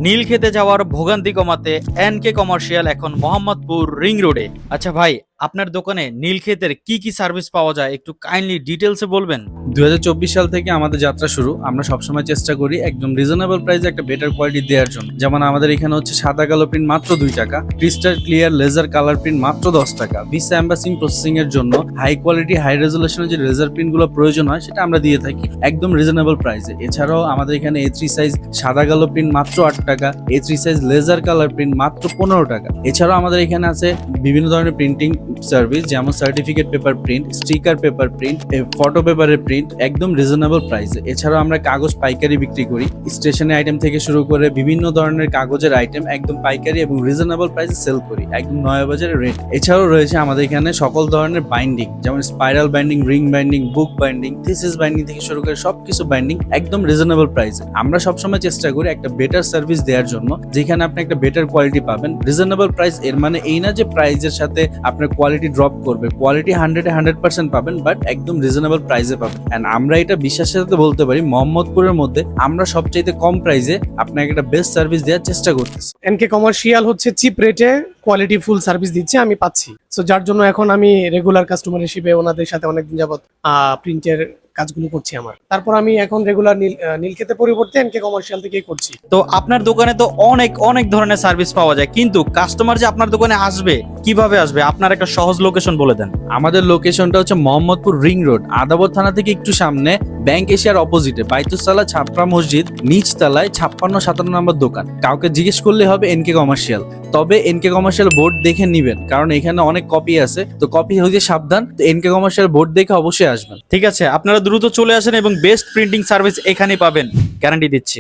নীলক্ষেতে যাওয়ার ভোগান্তি কমাতে এনকে কমার্শিয়াল এখন মোহাম্মদপুর রিং রোডে। আচ্ছা ভাই, আপনার দোকানে নীলক্ষেতের কি কি সার্ভিস পাওয়া যায় একটু কাইন্ডলি ডিটেলসে বলবেন? 2024 সাল থেকে আমাদের যাত্রা শুরু। আমরা সবসময় চেষ্টা করি একদম রিজনেবল প্রাইসে একটা বেটার কোয়ালিটি দেওয়ার জন্য। যেমন আমাদের এখানে হচ্ছে সাদা কালো প্রিন্ট মাত্র 2 টাকা, crystal clear laser colour print মাত্র 10 টাকা। ভিসা এম্বাসিং প্রসেসিং এর জন্য হাই কোয়ালিটি হাই রেজুলেশনের যে লেজার প্রিন্ট গুলো প্রয়োজন হয় সেটা আমরা দিয়ে থাকি একদম রিজনেবল প্রাইসে। এছাড়াও আমাদের এখানে A3 সাইজ সাদা কালো প্রিন্ট মাত্র 8 টাকা, A3 size laser colour print মাত্র 15 টাকা। এছাড়াও আমাদের এখানে আছে বিভিন্ন ধরনের প্রিন্টিং সার্ভিস, যেমন certificate paper print, sticker paper print, photo পেপারের প্রিন্ট একদম রিজনেবল প্রাইসে। এছাড়াও আমরা কাগজ পাইকারি বিক্রি করি, স্টেশনারি আইটেম থেকে শুরু করে বিভিন্ন ধরনের কাগজের আইটেম একদম পাইকারি এবং রিজনেবল প্রাইসে সেল করি, একদম নয়া বাজারের রেট। এছাড়াও রয়েছে আমাদের এখানে সকল ধরনের বাইন্ডিং, যেমন স্পাইরাল বাইন্ডিং, রিং বাইন্ডিং, বুক বাইন্ডিং, থিসিস বাইন্ডিং থেকে শুরু করে সবকিছু বাইন্ডিং একদম রিজনেবল প্রাইসে। আমরা সবসময় চেষ্টা করি একটা বেটার সার্ভিস দেওয়ার জন্য, যেখানে আপনি একটা বেটার কোয়ালিটি পাবেন। রিজনেবল প্রাইস এর মানে এই না যে প্রাইসের সাথে আপনার কোয়ালিটি ড্রপ করবে, কোয়ালিটি 100% পাবেন, বাট একদম রিজনেবল প্রাইসে পাবেন। এন্ড আমরা এটা বিশ্বাসের সাথে বলতে পারি মোহাম্মদপুরের মধ্যে আমরা সবচাইতে কম প্রাইসে আপনাকে একটা বেস্ট সার্ভিস দেওয়ার চেষ্টা করতেছি। এনকে কমার্শিয়াল হচ্ছে চিপ রেটে কোয়ালিটি ফুল সার্ভিস দিচ্ছে, আমি পাচ্ছি। সো যার জন্য এখন আমি রেগুলার কাস্টমার হিসেবে ওনাদের সাথে অনেকদিন যাবত প্রিন্টের কাজগুলো করছি আমার। তারপর আমি এখন রেগুলার নীলক্ষেতের পরিবর্তে এনকে কমার্শিয়াল থেকেই করছি। তো আপনার দোকানে তো অনেক অনেক ধরনের সার্ভিস পাওয়া যায়, কিন্তু কাস্টমার যে আপনার দোকানে আসবে কিভাবে আসবে, আপনার একটা সহজ লোকেশন বলে দেন। আমাদের লোকেশনটা হচ্ছে মোহাম্মদপুর রিং রোড, আদাবর থানা থেকে একটু সামনে, ব্যাংক এশিয়ার অপোজিটে বাইতুসালা ছাপড়া মসজিদ নিচ তলায় 56-57 নম্বর দোকান। কাউকে জিজ্ঞেস করলে হবে এনকে কমার্শিয়াল। তবে এনকে কমার্শিয়াল বোর্ড দেখে নিবেন, কারণ এখানে অনেক কপি আছে, তো কপি হইতে সাবধান। তো এনকে কমার্শিয়াল বোর্ড দেখে অবশ্যই আসবেন। ঠিক আছে, আপনারা দ্রুত চলে আসেন এবং বেস্ট প্রিন্টিং সার্ভিস এখানেই পাবেন, গ্যারান্টি দিচ্ছি।